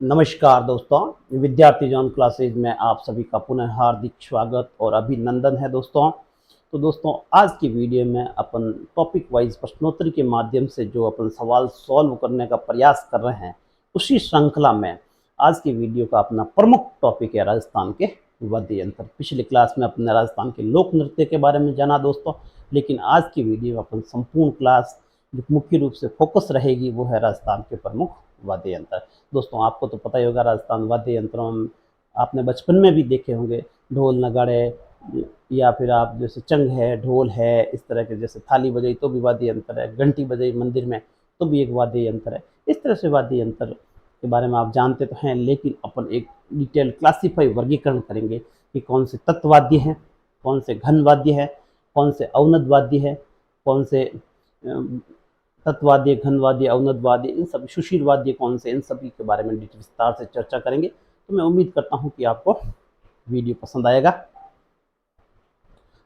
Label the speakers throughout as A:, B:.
A: नमस्कार दोस्तों, विद्यार्थी जॉन क्लासेज में आप सभी का पुनः हार्दिक स्वागत और अभिनंदन है दोस्तों। तो दोस्तों, आज की वीडियो में अपन टॉपिक वाइज प्रश्नोत्तरी के माध्यम से जो अपन सवाल सॉल्व करने का प्रयास कर रहे हैं, उसी श्रृंखला में आज की वीडियो का अपना प्रमुख टॉपिक है राजस्थान के वाद्य यंत्र। पिछली क्लास में अपने राजस्थान के लोक नृत्य के बारे में जाना दोस्तों, लेकिन आज की वीडियो में अपन संपूर्ण क्लास जो मुख्य रूप से फोकस रहेगी वो है राजस्थान के प्रमुख वाद्य यंत्र। दोस्तों, आपको तो पता ही होगा राजस्थान वाद्य यंत्रों में आपने बचपन में भी देखे होंगे, ढोल नगाड़े, या फिर आप जैसे चंग है, ढोल है, इस तरह के जैसे थाली बजाई तो भी वाद्य यंत्र है, घंटी बजाई मंदिर में तो भी एक वाद्य यंत्र है। इस तरह से वाद्य यंत्र के बारे में आप जानते तो हैं, लेकिन अपन एक डिटेल क्लासीफाई वर्गीकरण करेंगे कि कौन से तत्ववाद्य हैं, कौन से घन वाद्य है, कौन से अवनद वाद्य है, कौन से तत्वाद्य, घनवाद्य, अवनद वाद्य, इन सभी सुशील वाद्य कौन से, इन सभी के बारे में विस्तार से चर्चा करेंगे। तो मैं उम्मीद करता हूं कि आपको वीडियो पसंद आएगा।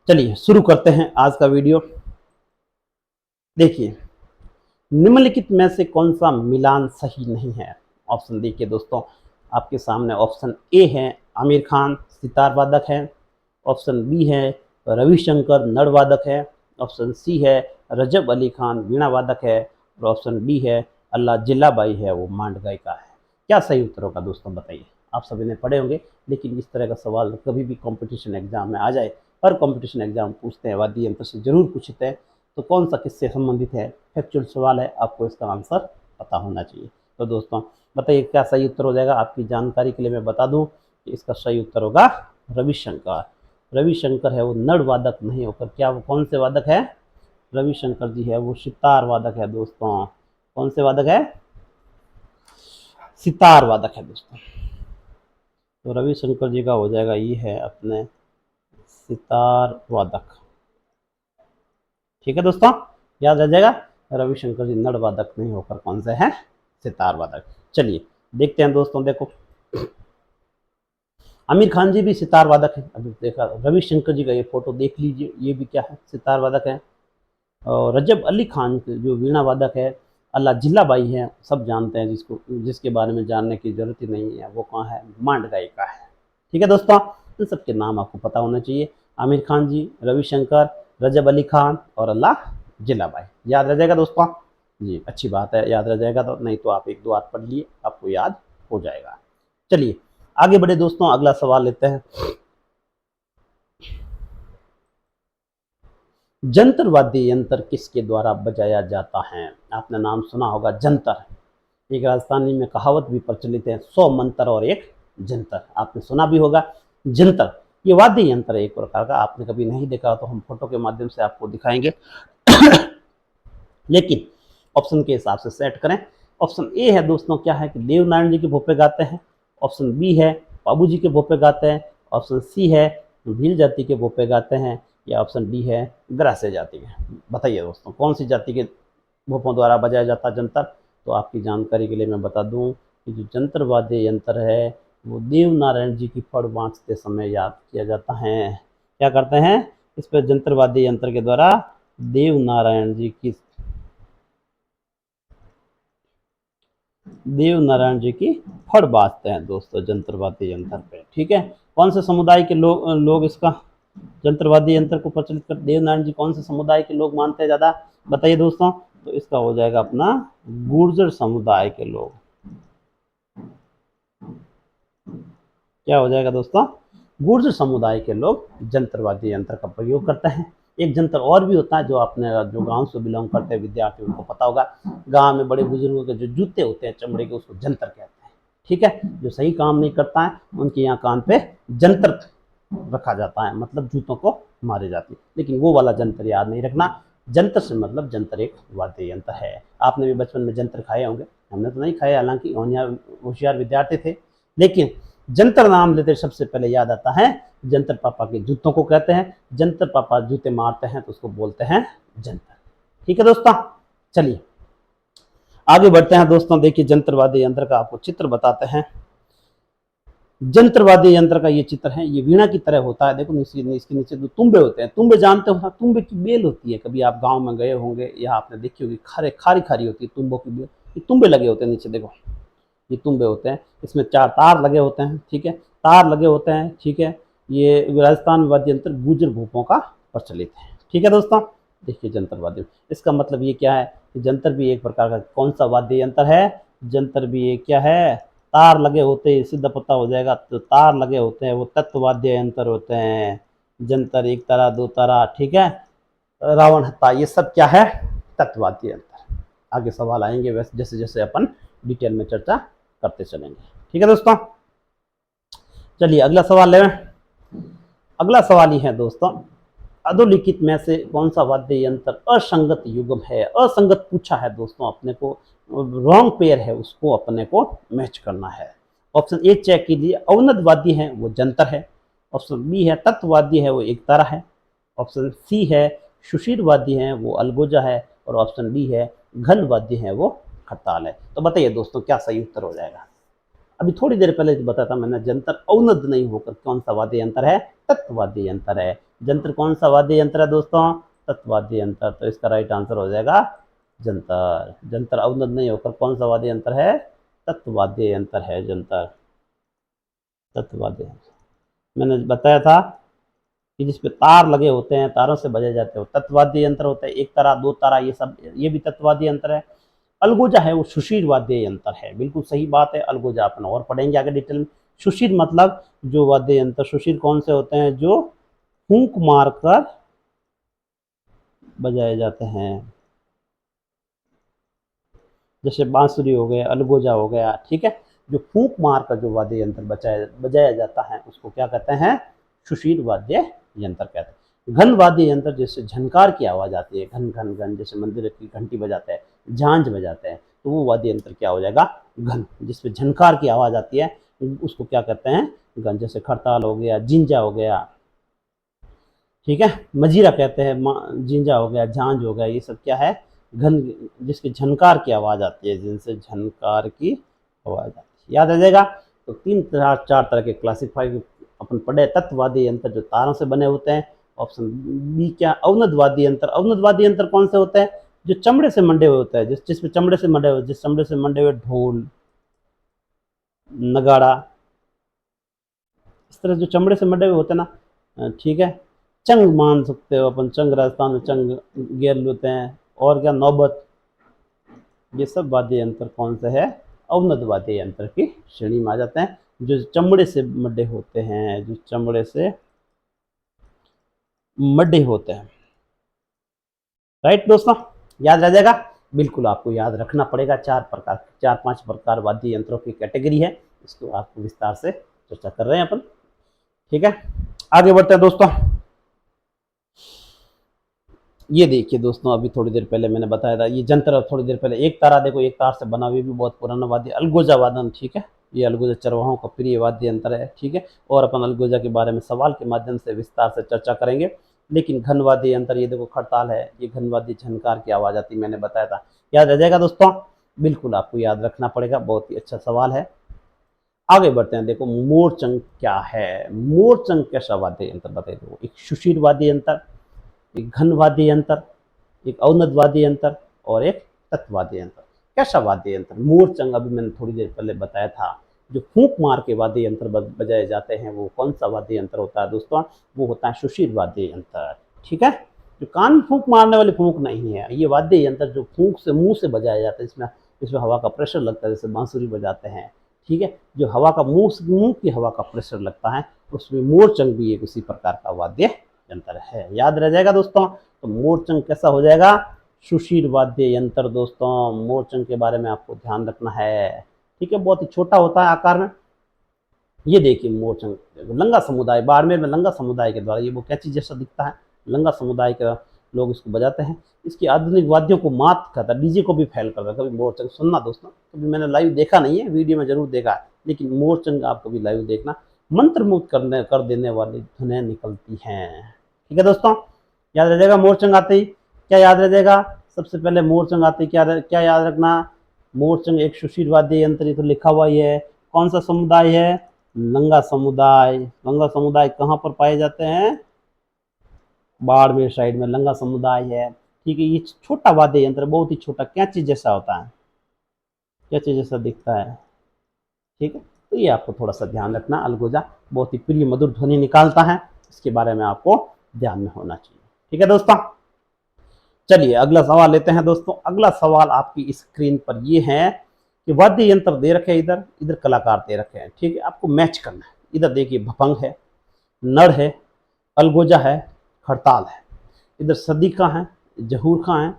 A: चलिए शुरू करते हैं आज का वीडियो। देखिए, निम्नलिखित में से कौन सा मिलान सही नहीं है। ऑप्शन देखिए दोस्तों, आपके सामने ऑप्शन ए है आमिर खान सितार वादक है, ऑप्शन बी है रविशंकर नड़ वादक है, ऑप्शन सी है रजब अली खान वीणा वादक है, और ऑप्शन डी है अल्लाह जिल्लाबाई है वो मांड गायिका है। क्या सही उत्तर होगा दोस्तों, बताइए। आप सभी ने पढ़े होंगे, लेकिन इस तरह का सवाल कभी भी कंपटीशन एग्जाम में आ जाए, हर कंपटीशन एग्जाम पूछते हैं, वाद्य यंत्र से जरूर पूछते हैं, तो कौन सा किससे संबंधित है, फैक्चुअल सवाल है, आपको इसका आंसर पता होना चाहिए। तो दोस्तों बताइए क्या सही उत्तर हो जाएगा। आपकी जानकारी के लिए मैं बता दूं कि इसका सही उत्तर होगा रविशंकर। रविशंकर है वो नड़ वादक नहीं होकर क्या वो कौन से वादक है, रविशंकर जी है वो सितार वादक है दोस्तों। कौन से वादक है, सितार वादक है दोस्तों। तो रविशंकर जी का हो जाएगा ये है अपने सितार वादक। ठीक है दोस्तों, याद रह जाएगा, रविशंकर जी नड़ वादक नहीं होकर कौन से हैं, सितार वादक। चलिए देखते हैं दोस्तों। देखो, आमिर खान जी भी सितार वादक है। अभी देखा रविशंकर जी का ये फोटो देख लीजिए, ये भी क्या है, सितार वादक है। और रजब अली खान जो वीणा वादक है, अल्लाह जिल्लाबाई है, सब जानते हैं, जिसके बारे में जानने की जरूरत ही नहीं है, वो कहाँ है, मांड गायिका है। ठीक है दोस्तों, इन सबके नाम आपको पता होना चाहिए, आमिर खान जी, रविशंकर, रजब अली खान और अल्लाह जिल्लाबाई। याद रह जाएगा दोस्तों जी, अच्छी बात है, याद रह जाएगा। तो नहीं तो आप एक दो बार पढ़ लिए, आपको याद हो जाएगा। चलिए आगे बढ़े दोस्तों, अगला सवाल लेते हैं। जंतर वाद्य यंत्र किसके द्वारा बजाया जाता है। आपने नाम सुना होगा जंतर। एक राजस्थानी में कहावत भी प्रचलित है, 100 मंत्र और एक जंतर। आपने सुना भी होगा जंतर। ये वाद्य यंत्र है एक प्रकार का, आपने कभी नहीं देखा तो हम फोटो के माध्यम से आपको दिखाएंगे। लेकिन ऑप्शन के हिसाब से सेट करें। ऑप्शन ए है दोस्तों क्या है कि देवनारायण जी के भोपे गाते हैं, ऑप्शन बी है बाबू जी के भोपे गाते हैं, ऑप्शन सी है भील जाति के भोपे गाते हैं, या ऑप्शन डी है ग्रास्य जाति के। बताइए दोस्तों कौन सी जाति के भोपों द्वारा बजाया जाता जंतर। तो आपकी जानकारी के लिए मैं बता दूं कि जो जंतर वाद्य यंत्र है वो देवनारायण जी की फड़ बाँचते समय याद किया जाता है। क्या करते हैं, इस पर जंतर वाद्य यंत्र के द्वारा देवनारायण जी की फड़ बाजते हैं दोस्तों जंतर वाद्य यंत्र पे। ठीक है, कौन से समुदाय के लोग इसका जंतर वाद्य यंत्र को प्रचलित कर, देवनारायण जी कौन से समुदाय के लोग मानते हैं ज्यादा, बताइए दोस्तों। तो इसका हो जाएगा अपना गुर्जर समुदाय के लोग। क्या हो जाएगा दोस्तों, गुर्जर समुदाय के लोग जंतर वाद्य यंत्र का प्रयोग करते हैं। एक जंतर और भी होता है जो आपने जो गांव से बिलोंग करते हैं विद्यार्थी उनको पता होगा, गांव में बड़े बुजुर्गों के जो जूते होते हैं चमड़े के, उसको जंतर कहते हैं। ठीक है, जो सही काम नहीं करता है उनके यहाँ कान पे जंतर रखा जाता है, मतलब जूतों को मारे जाती है। लेकिन वो वाला जंतर याद नहीं रखना, जंतर से मतलब जंतर एक वाद्य यंत्र है। आपने भी बचपन में जंतर खाए होंगे, हमने तो नहीं खाए, हालांकि होशियार विद्यार्थी थे। लेकिन जंतर नाम लेते सबसे पहले याद आता है जंतर पापा के जूतों को कहते हैं। जंतर पापा जूते मारते हैं तो उसको बोलते हैं जंतर। ठीक है दोस्तों, चलिए आगे बढ़ते हैं दोस्तों। देखिए जंतर वाद्य यंत्र का आपको चित्र बताते हैं। जंतर वाद्य यंत्र का ये चित्र है, ये वीणा की तरह होता है। देखो इसके नीचे दो तुम्बे होते हैं, तुम्बे जानते हो, तुम्बे की बेल होती है, कभी आप गांव में गए होंगे या आपने देखी होगी, खारी खारी होती है तुम्बों की बेल, ये तुम्बे लगे होते हैं नीचे देखो। ये तुम्बे होते हैं, इसमें 4 तार लगे होते हैं, ठीक है, तार लगे होते हैं, ठीक है। ये राजस्थान में वाद्य यंत्र गुर्जर भूपों का प्रचलित है, ठीक है दोस्तों। देखिए जंतर वाद्य, इसका मतलब ये क्या है कि जंतर भी एक प्रकार का कौन सा वाद्य यंत्र है, जंतर भी एक क्या है, तार लगे होते हैं, सीधा पता हो जाएगा, तो तार लगे होते हैं वो तत्व वाद्य यंत्र होते हैं। जंतर एक तारा, दो तारा, ठीक है, रावण हत्था, ये सब क्या है, तत्व वाद्य यंत्र। आगे सवाल आएंगे वैसे जैसे जैसे अपन डिटेल में चर्चा करते चलेंगे, ठीक है दोस्तों। चलिए अगला सवाल ले। अगला सवाल ही है दोस्तों, अधोलिखित में से कौन सा वाद्य यंत्र असंगत युग्म है। असंगत पूछा है दोस्तों, अपने को रॉन्ग पेयर है उसको अपने को मैच करना है। ऑप्शन ए चेक कीजिए, अवनद वाद्य है वो जंतर है। ऑप्शन बी है तत्व वाद्य है वो एक तारा है। ऑप्शन सी है सुशीर वाद्य है वो अलगोजा है। और ऑप्शन डी है घन वाद्य है वो खड़ताल है। तो बताइए दोस्तों क्या सही उत्तर हो जाएगा। अभी थोड़ी देर पहले बताया था मैंने, जंतर अवनद नहीं होकर कौन सा वाद्य यंत्र है, तत्व वाद्य यंत्र है। जंतर कौन सा वाद्य यंत्र है दोस्तों, तत्व वाद्य यंत्र। तो इसका राइट आंसर हो जाएगा जंतर। जंतर अवनद नहीं होकर कौन सा वाद्य यंत्र है, तत्व वाद्य यंत्र है जंतर, तत्व वाद्य यंत्र। मैंने बताया था कि जिसपे तार लगे होते हैं, तारों से बजाए जाते हैं, तत्ववाद्य यंत्र होता है। एक तारा, दो तारा, ये सब ये भी तत्ववाद्य यंत्र है। अलगोजा है वो सुशीर वाद्य यंत्र है, बिल्कुल सही बात है। अलगोजा अपन और पढ़ेंगे आगे डिटेल में। सुशीर मतलब जो वाद्य यंत्र, सुशीर कौन से होते हैं, जो फूंक मारकर बजाए जाते हैं, जैसे बांसुरी हो गया, अलगोजा हो गया, ठीक है। जो फूंक मारकर जो वाद्य यंत्र बजाया जाता है उसको क्या कहते हैं, सुशीर वाद्य यंत्र कहते हैं। घन वाद्य यंत्र जैसे झनकार की आवाज आती है, घन घन घन, जैसे मंदिर की घंटी बजाते हैं, झांझ बजाते हैं, तो वो वाद्य यंत्र क्या हो जाएगा, घन, जिसपे झनकार की आवाज आती है उसको क्या कहते हैं, घन। जैसे खड़ताल हो गया, जिंजा हो गया, ठीक है, मजीरा कहते हैं, जिंजा हो गया, झांझ हो गया, ये सब क्या है, घन, जिसकी झनकार की आवाज आती है, जिनसे झनकार की आवाज आती है। याद आ जाएगा। तो तीन तरह, चार तरह के क्लासिफाई अपन पढ़े। तत्ववादी यंत्र जो तारों से बने होते हैं। ऑप्शन बी क्या, अवनदवादी यंत्र। अवनदवादी यंत्र कौन से होते हैं, जो चमड़े से मंडे हुए होते हैं, जिसमें चमड़े से मंडे हुए, जिस चमड़े से मंडे हुए ढोल, नगाड़ा, इस तरह जो चमड़े से मंडे हुए होते हैं ना, ठीक है। चंग मान सकते हो अपन, चंग राजस्थान में चंग गेर लेते हैं, और क्या नौबत, ये सब वाद्य यंत्र कौन से है, अवनद वाद्य यंत्र की श्रेणी में आ जाते हैं, जो चमड़े से मड्डे होते हैं, जो चमड़े से मड्डे होते हैं। राइट दोस्तों, याद रह जाएगा। बिल्कुल आपको याद रखना पड़ेगा। चार पांच प्रकार वाद्य यंत्रों की कैटेगरी है, इसको आपको विस्तार से चर्चा कर रहे हैं अपन, ठीक है। आगे बढ़ते हैं दोस्तों। ये देखिए दोस्तों, अभी थोड़ी देर पहले मैंने बताया था ये जंतर, थोड़ी देर पहले एक तारा देखो, एक तार से बना हुआ भी बहुत पुराना वाद्य, अलगोजा वादन, ठीक है। ये अलगोजा चरवाहों का प्रिय वाद्य यंत्र है, ठीक है। और अपन अलगोजा के बारे में सवाल के माध्यम से विस्तार से चर्चा करेंगे। लेकिन घन वाद्य यंत्र, ये देखो खड़ताल है, ये घन वाद्य, झनकार की आवाज आती, मैंने बताया था। याद रह जाएगा दोस्तों, बिल्कुल आपको याद रखना पड़ेगा, बहुत ही अच्छा सवाल है। आगे बढ़ते हैं। देखो मोरचंग क्या है, मोरचंग कैसा वाद्य यंत्र बताइए। देखो एक सुशीर वाद्य यंत्र, एक घन वाद्य यंत्र, एक अवनद वाद्य यंत्र और एक तत्व वाद्य यंत्र। कैसा वाद्य यंत्र, मोरचंग, अभी मैंने थोड़ी देर पहले बताया था। जो फूंक मार के वाद्य यंत्र बजाए जाते हैं वो कौन सा वाद्य यंत्र होता है दोस्तों, वो होता है सुशीर वाद्य यंत्र, ठीक है। जो कान में फूंक मारने वाली फूंक नहीं है, ये वाद्य यंत्र जो फूंक से, मुंह से बजाया जाता है, इसमें हवा का प्रेशर लगता है, जैसे बांसुरी बजाते हैं, ठीक है। जो हवा का मुंह की हवा का प्रेशर लगता है, उसमें मोरचंग भी एक उसी प्रकार का वाद्य यंत्र है। याद रह जाएगा दोस्तों। तो मोरचंग कैसा हो जाएगा, सुशीर वाद्य यंत्र। दोस्तों मोरचंग के बारे में आपको ध्यान रखना है, ठीक है। बहुत ही छोटा होता है आकार में। ये देखिए मोरचंग, लंगा समुदाय, बाड़मेर में लंगा समुदाय के द्वारा, ये वो कैची जैसा दिखता है, लंगा समुदाय के लोग इसको बजाते हैं। इसकी आधुनिक वाद्यों को मात खाता, डीजे को भी फैल करता। कभी मोरचंग सुनना दोस्तों, कभी मैंने लाइव देखा नहीं है, वीडियो में जरूर देखा, लेकिन मोरचंग आप कभी लाइव देखना, मंत्रमुग्ध कर देने वाली धुनें निकलती हैं, ठीक है दोस्तों। याद रह जाएगा मोरचंग आते ही क्या याद रह जाएगा, सबसे पहले मोरचंग आते ही क्या याद रखना, मोरचंग एक सुशीर वाद्य यंत्र, तो लिखा हुआ ही है। कौन सा समुदाय है, लंगा समुदाय। लंगा समुदाय कहाँ पर पाए जाते हैं, बाड़मेर साइड में लंगा समुदाय है, ठीक है। ये छोटा वाद्य यंत्र, बहुत ही छोटा, कैंची जैसा होता है, कैंची जैसा दिखता है, ठीक है, तो ये आपको थोड़ा सा ध्यान रखना। अलगोजा बहुत ही प्रिय मधुर ध्वनि निकालता है, इसके बारे में आपको ध्यान में होना चाहिए। ठीक है दोस्तों, चलिए अगला सवाल लेते हैं दोस्तों। अगला सवाल आपकी स्क्रीन पर ये है कि वाद्य यंत्र दे रखे हैं, इधर इधर कलाकार दे रखे हैं। ठीक है, आपको मैच करना है। इधर देखिए भपंग है, नड़ है, अलगोजा है, खड़ताल है। इधर सदीका है, जहूर खां है,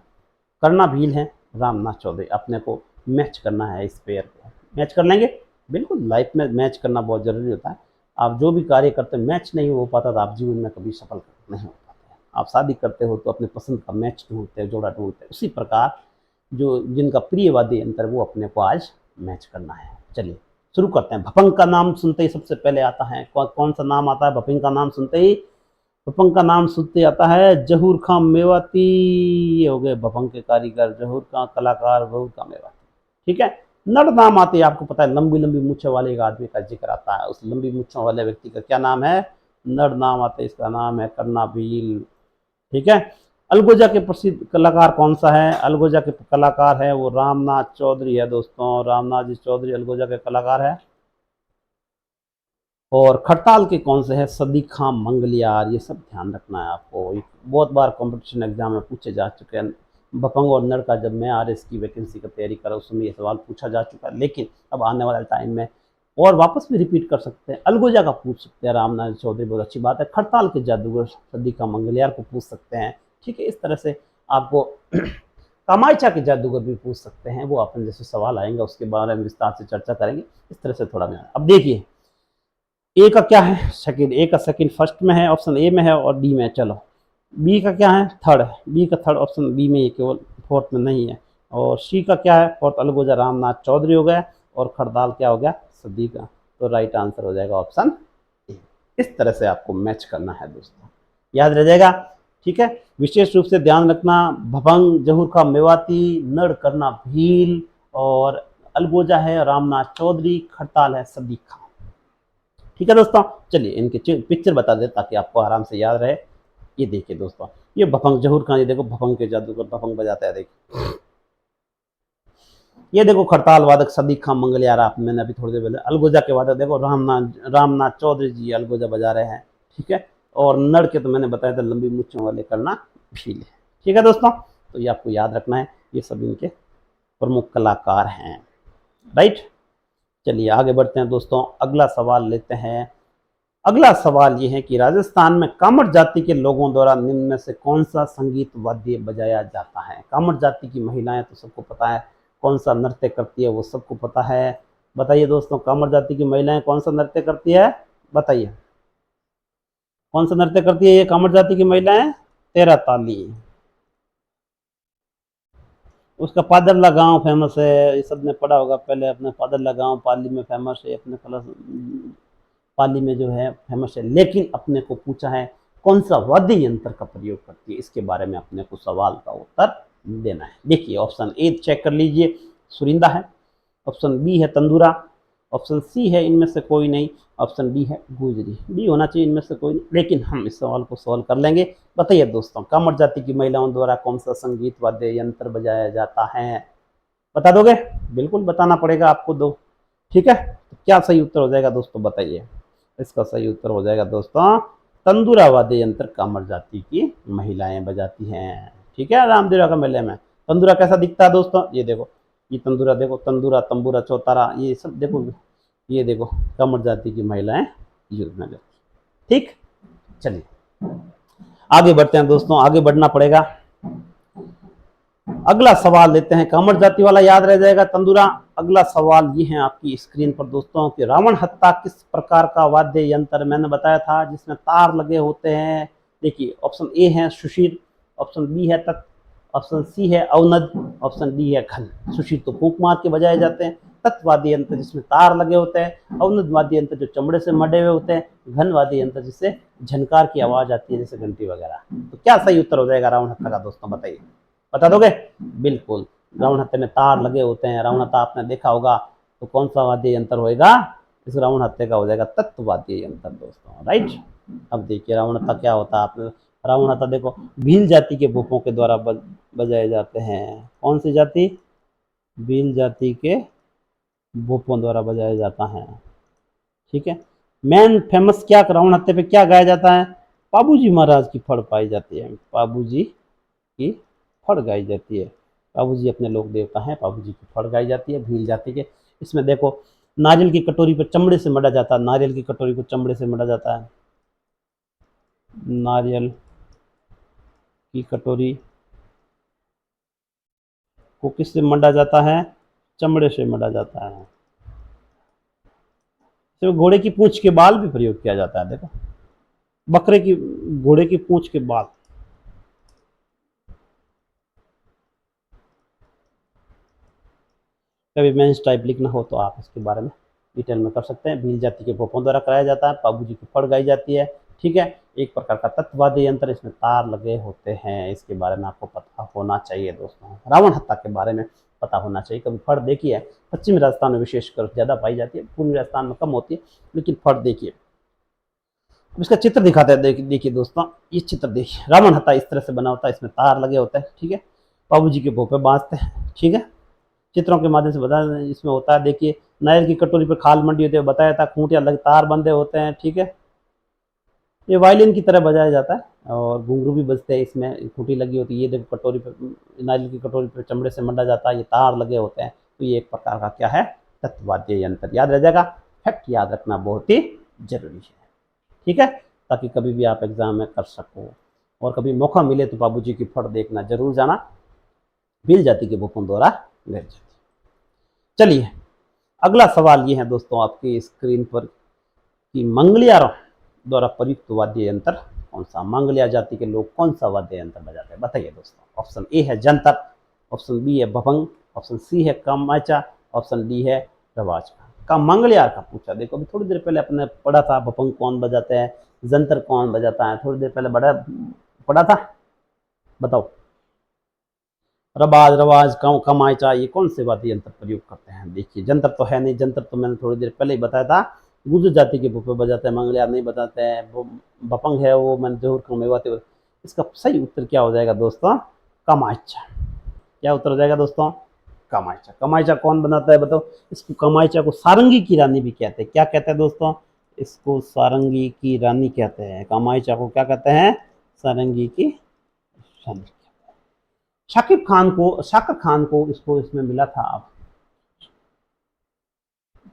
A: करना भील है, रामनाथ चौधरी। अपने को मैच करना है इस पेयर को। मैच कर लेंगे, बिल्कुल। लाइफ में मैच करना बहुत ज़रूरी होता है। आप जो भी कार्य करते हैं मैच नहीं हो पाता तो आप जीवन में कभी सफल नहीं हो पाते हैं। आप शादी करते हो तो अपने पसंद का मैच ढूंढते हैं, जोड़ा ढूंढते हैं। उसी प्रकार जो जिनका प्रिय वाद्य यंत्र वो अपने को आज मैच करना है। चलिए शुरू करते हैं। भपंग का नाम सुनते ही सबसे पहले आता है कौन सा नाम आता है? भपंग का नाम सुनते ही, भपंग का नाम सुनते आता है जहूर खां मेवाती। ये हो गए भपंग के कारीगर, जहूर खां कलाकार, जहूर खां मेवाती। ठीक है, नड़ नाम आते हैं। आपको पता है लंबी लंबी मूछों वाले एक आदमी का जिक्र आता है। उस लंबी मूछों वाले व्यक्ति का क्या नाम है? नड़ नाम आते हैं। इसका नाम है करना भील। ठीक है, अलगोजा के प्रसिद्ध कलाकार कौन सा है? अलगोजा के कलाकार है वो रामनाथ चौधरी है दोस्तों। रामनाथ जी चौधरी अलगोजा के कलाकार है। और खड़ताल के कौन से है? सदी खां मंगलियार। ये सब ध्यान रखना है आपको। बहुत बार कंपटीशन एग्जाम में पूछे जा चुके हैं। भपंग और नड़ का जब मैं आरएस की वैकेंसी का तैयारी करा उस समय ये सवाल पूछा जा चुका है, लेकिन अब आने वाले टाइम में और वापस भी रिपीट कर सकते हैं। अलगोजा का पूछ सकते हैं रामनाथ चौधरी, बहुत अच्छी बात है। खड़ताल के जादूगर सदी खां मंगलियार को पूछ सकते हैं। ठीक है, इस तरह से आपको कामायचा के जादूगर भी पूछ सकते हैं। वो अपन जैसे सवाल आएंगे उसके बारे में विस्तार से चर्चा करेंगे। इस तरह से थोड़ा ध्यान। अब देखिए ए का क्या है? सेकंड। ए का सेकंड फर्स्ट में है, ऑप्शन ए में है, और डी में है। चलो बी का क्या है? थर्ड है। बी का थर्ड ऑप्शन बी में, ये केवल फोर्थ में नहीं है। और सी का क्या है? फोर्थ अलगोजा रामनाथ चौधरी हो गया। और खड़ताल क्या हो गया? सदी का। तो राइट आंसर हो जाएगा ऑप्शन ए। इस तरह से आपको मैच करना है दोस्तों, याद रह जाएगा। ठीक है, विशेष रूप से ध्यान रखना। भपंग जहूर खां मेवाती, नड़ करना भील, और अलगोजा है रामनाथ चौधरी, खड़ताल है सदी खां। ठीक है दोस्तों, चलिए इनके पिक्चर बता दें ताकि आपको आराम से याद रहे। ये देखिए दोस्तों, ये भपंग जहूर खां, ये देखो भपंग के जादूगर भपंग बजाता है, देखिए। ये देखो खड़ताल वादक सदी खां मंगलियार। आप मैंने अभी थोड़ी देर पहले अलगोजा के वादक देखो रामनाथ चौधरी जी अलगोजा बजा रहे हैं। ठीक है, और नड़ के तो मैंने बताया था लंबी मूछों वाले करना भील है। ठीक है दोस्तों, तो ये आपको याद रखना है। ये सब इनके प्रमुख कलाकार हैं। राइट, चलिए आगे बढ़ते हैं दोस्तों। अगला सवाल लेते हैं। अगला सवाल ये है कि राजस्थान में कामर जाति के लोगों द्वारा निम्न में से कौन सा संगीत वाद्य बजाया जाता है? कामर जाति की महिलाएं तो सबको पता है कौन सा नृत्य करती है, वो सबको पता है। बताइए दोस्तों, कामर जाति की महिलाएं कौन सा नृत्य करती है? बताइए कौन सा नृत्य करती है ये कामर जाति की महिलाएं? तेरा ताली। उसका पादरला गांव फेमस है, ये सब ने पढ़ा होगा पहले। अपने पादरला गांव पाली में फेमस है, अपने पाली में जो है फेमस है। लेकिन अपने को पूछा है कौन सा वाद्य यंत्र का प्रयोग करती है, इसके बारे में अपने को सवाल का उत्तर देना है। देखिए ऑप्शन ए चेक कर लीजिए, सुरिंदा है। ऑप्शन बी है तंदूरा। ऑप्शन सी है इनमें से कोई नहीं। ऑप्शन डी है गुजरी। डी होना चाहिए इनमें से कोई नहीं, लेकिन हम इस सवाल को सॉल्व कर लेंगे। बताइए दोस्तों, कामर जाति की महिलाओं द्वारा कौन सा संगीत वाद्य यंत्र बजाया जाता है? बता दोगे? बिल्कुल बताना पड़ेगा आपको दो। ठीक है, तो क्या सही उत्तर हो जाएगा दोस्तों, बताइए। इसका सही उत्तर हो जाएगा दोस्तों तंदूरा वाद्य यंत्र कामर जाति की महिलाएं बजाती हैं। ठीक है, रामदेवरा का मेले में तंदूरा कैसा दिखता है दोस्तों? ये देखो, ये तंदूरा देखो, तंदूरा तंबूरा चौतारा, ये सब देखो। ये देखो कामर जाति की महिलाएं यूज में लेती। ठीक, चलिए आगे बढ़ते हैं दोस्तों, आगे बढ़ना पड़ेगा। अगला सवाल लेते हैं, कामर जाति वाला याद रह जाएगा तंदूरा। अगला सवाल ये है आपकी स्क्रीन पर दोस्तों कि रावण हत्ता किस प्रकार का वाद्य यंत्र मैंने बताया था जिसमें तार लगे होते हैं? देखिए ऑप्शन ए है सुशीर, ऑप्शन बी है तत्, ऑप्शन सी है अवनद, ऑप्शन डी है घन। सुशीर तो फूंक मार के बजाए जाते हैं, तत् वाद्य यंत्र जिसमें तार लगे होते हैं, अवनद वाद्य यंत्र जो चमड़े से मढ़े हुए होते हैं, घन वाद्य यंत्र जिससे झनकार की आवाज आती है जैसे घंटी वगैरह। तो क्या सही उत्तर हो जाएगा रावण हत्ता का दोस्तों, बताइए। बता दोगे? बिल्कुल, रावण हत्थे में तार लगे होते हैं। रावण हत्था आपने देखा होगा, तो कौन सा वाद्य यंत्र होएगा? इस रावण हत्थे का हो जाएगा तत्व वाद्य यंत्र दोस्तों। राइट, अब देखिए रावण हत्था क्या होता है। आपने रावण हत्था देखो भील जाति के भूपों के द्वारा बजाए जाते हैं। कौन सी जाति? भील जाति के भोपों द्वारा बजाया जाता है। ठीक है। मेन फेमस क्या रावण हत्या पे क्या गाया जाता है? बाबूजी महाराज की फड़ पाई जाती है, बाबूजी की फड़ गाई जाती है। बाबूजी अपने लोक देवता हैं, बाबूजी की फड़ गाई जाती है भील जाति के। इसमें देखो नारियल की कटोरी पर चमड़े से मढ़ा जाता है, नारियल की कटोरी को चमड़े से मढ़ा जाता है। नारियल की कटोरी को किससे मढ़ा जाता है? चमड़े से मढ़ा जाता है। तो घोड़े की पूंछ के बाल भी प्रयोग किया जाता है। देखो बकरे की, घोड़े की पूंछ के बाल। कभी मेंस टाइप लिखना हो तो आप इसके बारे में डिटेल में कर सकते हैं। भील जाति के भोपों द्वारा कराया जाता है, बाबूजी की फड़ गाई जाती है। ठीक है। एक प्रकार का तत्ववादी यंत्र, इसमें तार लगे होते हैं, इसके बारे में आपको पता होना चाहिए दोस्तों। रावण हत्या के बारे में पता होना चाहिए। कभी फड़ देखी है? पश्चिमी राजस्थान में विशेषकर ज्यादा पाई जाती है, पूर्वी राजस्थान में कम होती है, लेकिन फड़ देखिए। इसका चित्र दिखाते हैं, देखिए दोस्तों, ये चित्र देखिए। रावण हत्या इस तरह से बना होता है, इसमें तार लगे होते हैं। ठीक है। बाबूजी के भोपे बांधते हैं। ठीक है। चित्रों के माध्यम से बता इसमें होता है। देखिए नारियल की कटोरी पर खाल मंडी होती है, बताया था। खूंटियां लग तार बंधे होते हैं। ठीक है। ये वायलिन की तरह बजाया जाता है और घुंघरू भी बजते हैं, इसमें खूंटी लगी होती है। ये देखो कटोरी पे, नारियल की कटोरी पर चमड़े से मंडा जाता है, ये तार लगे होते हैं। तो ये एक प्रकार का क्या है? तत्ववाद्य यंत्र। याद रह जाएगा, फैक्ट याद रखना बहुत ही जरूरी है। ठीक है। ताकि कभी भी आप एग्जाम में कर सको, और कभी मौका मिले तो बाबूजी की फड़ देखना जरूर जाना, भील जाति के भूपों द्वारा गाई जाती। चलिए अगला सवाल ये है दोस्तों आपकी स्क्रीन पर कि मंगलियारों द्वारा प्रयुक्त वाद्य यंत्र कौन सा? मंगलिया जाति के लोग कौन सा वाद्य यंत्र बजाते हैं? बताइए दोस्तों। ऑप्शन ए है जंतर, ऑप्शन बी है भभंग, ऑप्शन सी है कमाचा, ऑप्शन डी है रवाज का मंगलियार का पूछा। देखो अभी थोड़ी देर पहले अपने पढ़ा था भभंग कौन बजाते हैं, जंतर कौन बजाता है, थोड़ी देर पहले बड़ा पढ़ा था। बताओ रबाज, रवाज, कमायचा, ये कौन से वाद्य यंत्र प्रयोग करते हैं? देखिए जंतर तो है नहीं, जंतर तो मैंने थोड़ी देर पहले ही बताया था, गुर्जर जाति के भूपे बजाते हैं, मंगलियार नहीं बताते हैं। वो बपंग है, वो मैंने जरूर कमेवाते। इसका सही उत्तर क्या हो जाएगा दोस्तों? कमायचा। क्या उत्तर हो जाएगा दोस्तों? कमायचा। कमायचा कौन बनाता है बताओ? इसको कमायचा को सारंगी की रानी भी कहते हैं। क्या कहते हैं दोस्तों? इसको सारंगी की रानी कहते हैं। कमायचा को क्या कहते हैं? सारंगी की रानी। शाकिर खान को इसको इसमें मिला था आप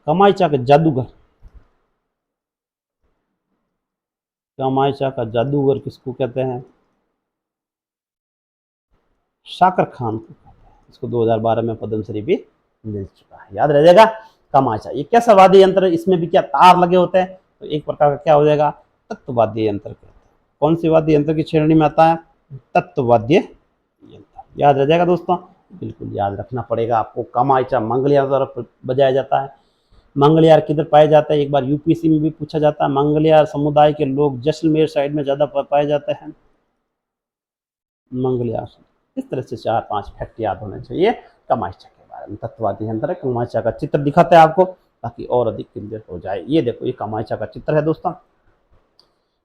A: कमायचा का जादूगर। कमायचा का जादूगर किसको कहते हैं? शाकिर खान को कहते हैं। इसको 2012 में पद्मश्री भी मिल चुका है। याद रह जाएगा कमायचा। ये कैसा वाद्य यंत्र है? इसमें भी क्या तार लगे होते हैं, तो एक प्रकार का क्या हो जाएगा? तत्ववाद्य यंत्र कहते हैं। कौन सी वाद्य यंत्र की श्रेणी में आता है? तत्ववाद्य यंत्र। याद रह जाएगा दोस्तों, बिल्कुल याद रखना पड़ेगा आपको। कमायचा मंगलियार द्वारा बजाया जाता है। मंगलियार किधर पाए जाते हैं? एक बार यूपीएससी में भी पूछा जाता है। मंगलियार समुदाय के लोग जैसलमेर साइड में ज्यादा पाए जाते हैं। मंगलियार, इस तरह से 4-5 फैक्ट याद होने चाहिए कमायचा के बारे में। तत्ववादी यंत्र है। कमायचा का चित्र दिखाते हैं आपको ताकि और अधिक क्लियर हो जाए। ये देखो ये कमायचा का चित्र है दोस्तों।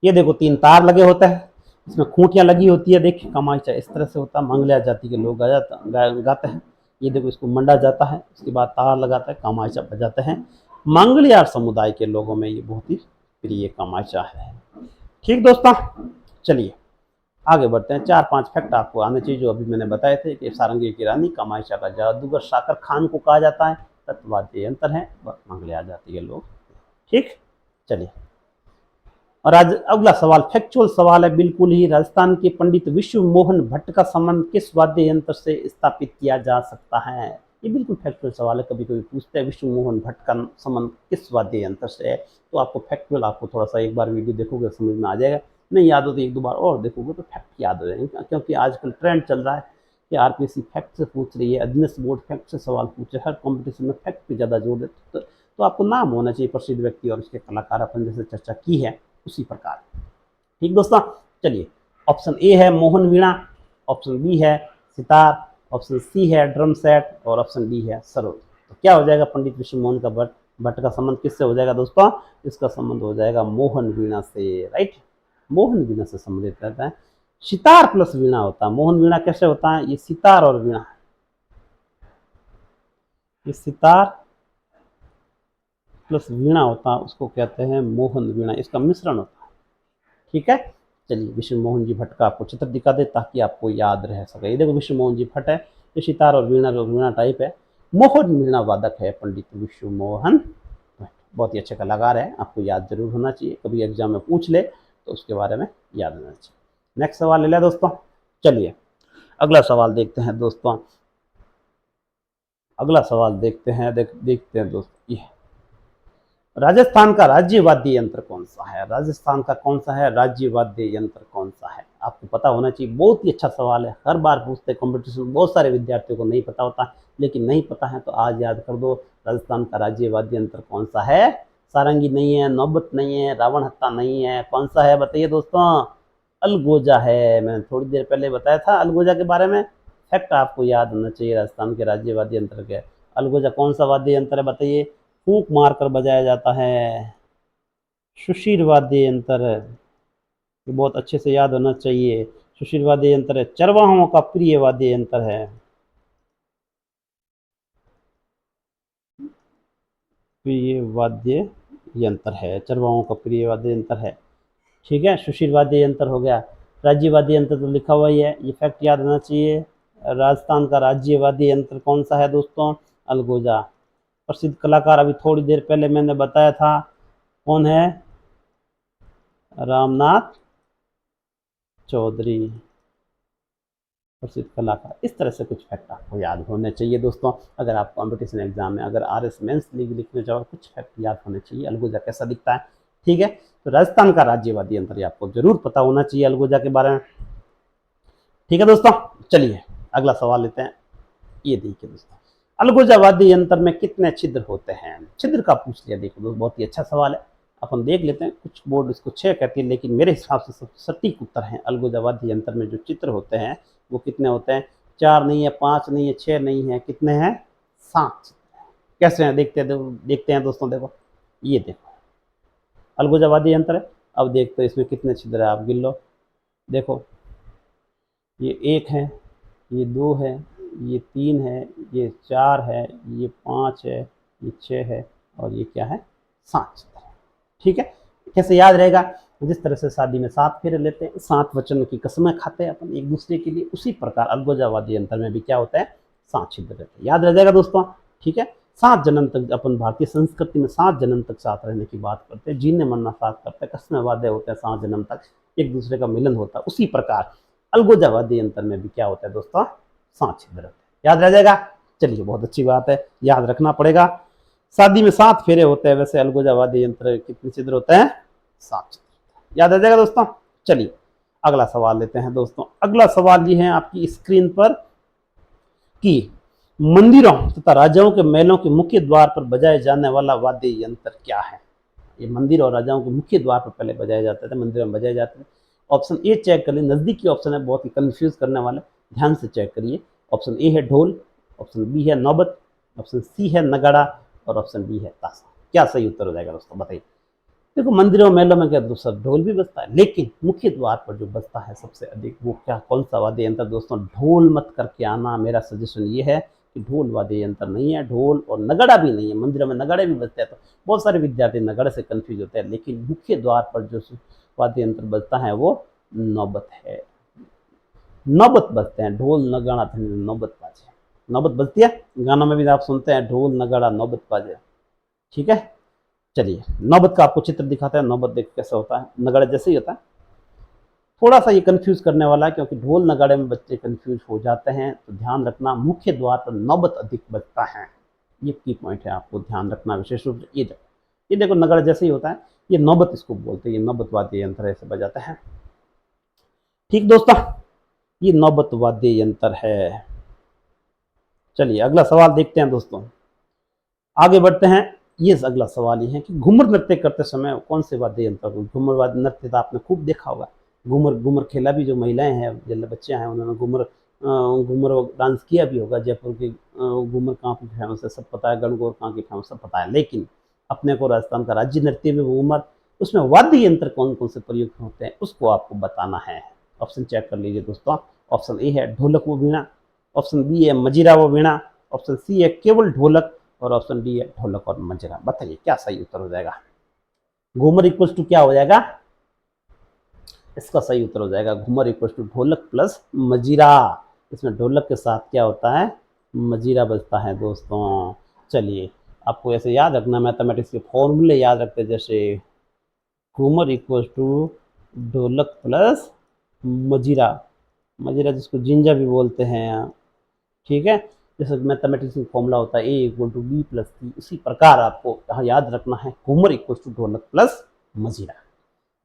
A: ये देखो 3 तार लगे होते हैं, इसमें खूंटियां लगी होती है। देखिए कमायचा इस तरह से होता है। मंगलियार जाति के लोग गाते हैं। ये देखो इसको मंडा जाता है, उसके बाद तार लगाता है, कमायचा बजाते हैं। मंगलियार समुदाय के लोगों में ये बहुत ही प्रिय कमायचा है। ठीक दोस्तों, चलिए आगे बढ़ते हैं। 4-5 फैक्ट आपको आने चाहिए जो अभी मैंने बताए थे कि सारंगी की रानी, कमायचा का जादूगर, शाकिर खान को कहा जाता है, तत्ववाद्य यंत्र है, मंगलियार जाति के लोग। ठीक, चलिए और आज अगला सवाल फैक्चुअल सवाल है बिल्कुल ही। राजस्थान के पंडित विश्व मोहन भट्ट का संबंध किस वाद्य यंत्र से स्थापित किया जा सकता है? ये बिल्कुल फैक्चुअल सवाल है, कभी कभी पूछते हैं विश्व मोहन भट्ट का संबंध किस वाद्य यंत्र से है। तो आपको फैक्चुअल, आपको थोड़ा सा एक बार वीडियो देखोगे समझ में आ जाएगा। नहीं याद हो तो 1-2 बार और देखोगे तो फैक्ट याद हो जाएंगे, क्योंकि आजकल ट्रेंड चल रहा है कि आरपीएससी फैक्ट से पूछ रही है, अधीनस्थ बोर्ड फैक्ट से सवाल पूछ रहे हैं, हर कॉम्पिटिशन में फैक्ट पे ज़्यादा जोर देते। तो आपको नाम होना चाहिए प्रसिद्ध व्यक्ति और उसके कलाकार, अपन जैसे चर्चा की है उसी प्रकार। ठीक दोस्तों, चलिए ऑप्शन ए है मोहन वीणा, ऑप्शन बी है सितार, ऑप्शन सी है ड्रम सेट और ऑप्शन डी है सरोद। तो क्या हो जाएगा? पंडित विश्व मोहन का भट्ट का संबंध किससे हो जाएगा दोस्तों? इसका संबंध हो जाएगा मोहन वीणा से। राइट, मोहन वीणा से संबंधित रहता है। सितार प्लस वीणा होता है। मोहन वीणा कैसे होता है? ये सितार और वीणा, ये सितार प्लस वीणा होता है उसको कहते हैं मोहन वीणा, इसका मिश्रण होता है। ठीक है, चलिए विष्णु मोहन जी भट्ट का आपको चित्र दिखा दे ताकि आपको याद रह सके। ये देखो विष्णु मोहन जी भट्ट है, ये सितार और वीणा जो वीणा टाइप है, मोहन वीणा वादक है पंडित विष्णु मोहन भट्ट। बहुत ही अच्छे कलाकार है, आपको याद जरूर होना चाहिए, कभी एग्जाम में पूछ ले तो उसके बारे में याद होना चाहिए। नेक्स्ट सवाल ले लिया दोस्तों। चलिए अगला सवाल देखते हैं दोस्तों, अगला सवाल देखते हैं, देखते हैं दोस्तों, ये राजस्थान का राज्य वाद्य यंत्र कौन सा है? राजस्थान का कौन सा है राज्य वाद्य यंत्र कौन सा है? आपको पता होना चाहिए, बहुत ही अच्छा सवाल है, हर बार पूछते कंपटीशन, बहुत सारे विद्यार्थियों को नहीं पता होता, लेकिन नहीं पता है तो आज याद कर दो। राजस्थान का राज्य वाद्य यंत्र कौन सा है? सारंगी नहीं है, नौबत नहीं है, रावण हत्ता नहीं है, कौन सा है बताइए दोस्तों? अलगोजा है। मैंने थोड़ी देर पहले बताया था अलगोजा के बारे में, फैक्ट आपको याद होना चाहिए। राजस्थान के राज्य वाद्य यंत्र के अलगोजा कौन सा वाद्य यंत्र है बताइए? फूंक मारकर बजाया जाता है, सुशीर वाद्य यंत्र है, ये बहुत अच्छे से याद होना चाहिए। सुशीर वाद्य यंत्र है, चरवाहों का प्रिय वाद्य यंत्र है, प्रिय वाद्य यंत्र है, चरवाहों का प्रिय वाद्य यंत्र है। ठीक है, सुशीर वाद्य यंत्र हो गया। राज्य वाद्य यंत्र तो लिखा हुआ ही है, ये फैक्ट याद होना चाहिए। राजस्थान का राज्य वाद्य यंत्र कौन सा है दोस्तों? अलगोजा। प्रसिद्ध कलाकार अभी थोड़ी देर पहले मैंने बताया था, कौन है? रामनाथ चौधरी, प्रसिद्ध कलाकार। इस तरह से कुछ फैक्ट आपको याद होने चाहिए दोस्तों, अगर आप कंपटीशन एग्जाम में अगर RS मेंस लिखने जाओ, कुछ फैक्ट याद होने चाहिए अलगोजा कैसा दिखता है। ठीक है, तो राजस्थान का राज्य वाद्य यंत्र आपको जरूर पता होना चाहिए अलगोजा के बारे में। ठीक है दोस्तों, चलिए अगला सवाल लेते हैं। ये देखिए दोस्तों, अलगोजा वाद्य यंत्र में कितने छिद्र होते हैं? छिद्र का पूछ लिया, देखो दोस्तों बहुत ही अच्छा सवाल है, अपन देख लेते हैं। कुछ बोर्ड इसको 6 कहती है, लेकिन मेरे हिसाब से सबसे सटीक उत्तर है अलगोजा वाद्य यंत्र में जो चित्र होते हैं वो कितने होते हैं? 4 नहीं है, 5 नहीं है, 6 नहीं है, कितने हैं? 7। कैसे हैं देखते हैं दोस्तों। देखो ये देखो अलगोजा वाद्य यंत्र है, अब देखते हैं इसमें कितने छिद्र है, आप गिन लो। देखो ये 1 है, ये 2 है, ये 3 है, ये 4 है, ये 5 है, ये 6 है और ये क्या है? 7 चित्र है। ठीक है, कैसे याद रहेगा? जिस तरह से शादी में 7 फेरे लेते हैं, 7 वचन की कसमें खाते हैं अपन एक दूसरे के लिए, उसी प्रकार अलगोजा वाद्य यंत्र में भी क्या होता है? 7 छिद्र रहते हैं। याद रह जाएगा दोस्तों। ठीक है, 7 जन्म तक अपन भारतीय संस्कृति में 7 जन्म तक साथ रहने की बात करते हैं, जीने मरना साथ करते हैं, कसमें वादे होते हैं, 7 जन्म तक एक दूसरे का मिलन होता है, उसी प्रकार अलगोजा वाद्य यंत्र में भी क्या होता है दोस्तों? 7 छिद्र रहते हैं। याद रह जाएगा। चलिए बहुत अच्छी बात है, याद रखना पड़ेगा। शादी में 7 फेरे होते हैं, वैसे अलगोजा वाद्य यंत्र कितने छिद्र होते हैं? 7 छिद्र। याद रह जाएगा दोस्तों। चलिए अगला सवाल लेते हैं दोस्तों। अगला सवाल ये है आपकी स्क्रीन पर कि मंदिरों तथा राजाओं के महलों के मुख्य द्वार पर बजाए जाने वाला वाद्य यंत्र क्या है? ये मंदिर और राजाओं के मुख्य द्वार पर पहले बजाए जाते थे, मंदिरों में बजाए जाते थे। ऑप्शन ए चेक कर लीजिए, नजदीकी ऑप्शन है, बहुत ही कंफ्यूज करने वाले, ध्यान से चेक करिए। ऑप्शन ए है ढोल, ऑप्शन बी है नौबत, ऑप्शन सी है नगाड़ा और ऑप्शन डी है ताशा। क्या सही उत्तर हो जाएगा दोस्तों बताइए? देखो मंदिरों मेलों में क्या दूसरा ढोल भी बजता है, लेकिन मुख्य द्वार पर जो बजता है सबसे अधिक वो क्या, कौन सा वाद्य यंत्र दोस्तों? ढोल मत करके आना, मेरा सजेशन ये है कि ढोल वाद्य यंत्र नहीं है, ढोल और नगाड़ा भी नहीं है। मंदिरों में नगाड़े भी बजते हैं, तो बहुत सारे विद्यार्थी नगाड़े से कंफ्यूज होते हैं, लेकिन मुख्य द्वार पर जो वाद्य यंत्र बजता है वो नौबत है, नौबत बजते हैं, ढोल नगाड़ा नौबत बाजे, नौबत बजती है। गानों में भी आप सुनते हैं ढोल नगाड़ा नौबत बाजे। ठीक है, चलिए नौबत का आपको चित्र दिखाते हैं, नौबत देख कैसा होता है, नगाड़े जैसे ही होता है। थोड़ा सा ये कंफ्यूज करने वाला है, क्योंकि ढोल नगाड़े में बच्चे कंफ्यूज हो जाते हैं, तो ध्यान रखना मुख्य द्वार पर नौबत अधिक बजता है, ये की पॉइंट है, आपको ध्यान रखना विशेष रूप से। ये देखो नगाड़े जैसे ही होता है, ये नौबत इसको बोलते हैं, ये नौबत वाद्य यंत्र ऐसे बजाते हैं। ठीक दोस्तों, ये नौबत वाद्य यंत्र है। चलिए अगला सवाल देखते हैं दोस्तों, आगे बढ़ते हैं। ये अगला सवाल ये है कि घूमर नृत्य करते समय कौन से वाद्य यंत्र? घूमर वाद्य नृत्य तो आपने खूब देखा होगा, घूमर घूमर खेला भी, जो महिलाएं हैं जो बच्चे हैं उन्होंने घूमर घूमर डांस किया भी होगा। जयपुर की घूमर कहाँ की फेमस है सब पता है, गणगौर कहाँ की फेमस सब पता है, लेकिन अपने को राजस्थान का राज्य नृत्य में घूमर, उसमें वाद्य यंत्र कौन कौन से प्रयुक्त होते हैं उसको आपको बताना है। ऑप्शन चेक कर लीजिए दोस्तों। ऑप्शन ए है ढोलक व वीणा, ऑप्शन बी है मजीरा व वीणा, ऑप्शन सी है केवल ढोलक, और ऑप्शन डी है ढोलक और मंजीरा। बताइए क्या सही उत्तर हो जाएगा। घूमर इक्वल्स टू क्या हो जाएगा, इसका सही उत्तर हो जाएगा घूमर इक्वल्स टू ढोलक प्लस मजीरा। इसमें ढोलक के साथ क्या होता है, मजीरा बजता है दोस्तों। चलिए आपको ऐसे याद रखना, मैथमेटिक्स के फॉर्मूले याद रखते, जैसे घूमर इक्वल्स टू ढोलक प्लस मजीरा, मजीरा जिसको जिंजा भी बोलते हैं, ठीक है। जैसे मैथमेटिक्स में फॉर्मूला होता है ए इक्वल टू बी प्लस सी, उसी प्रकार आपको यहाँ याद रखना है घूमर इक्वल टू ढोलक प्लस मजीरा,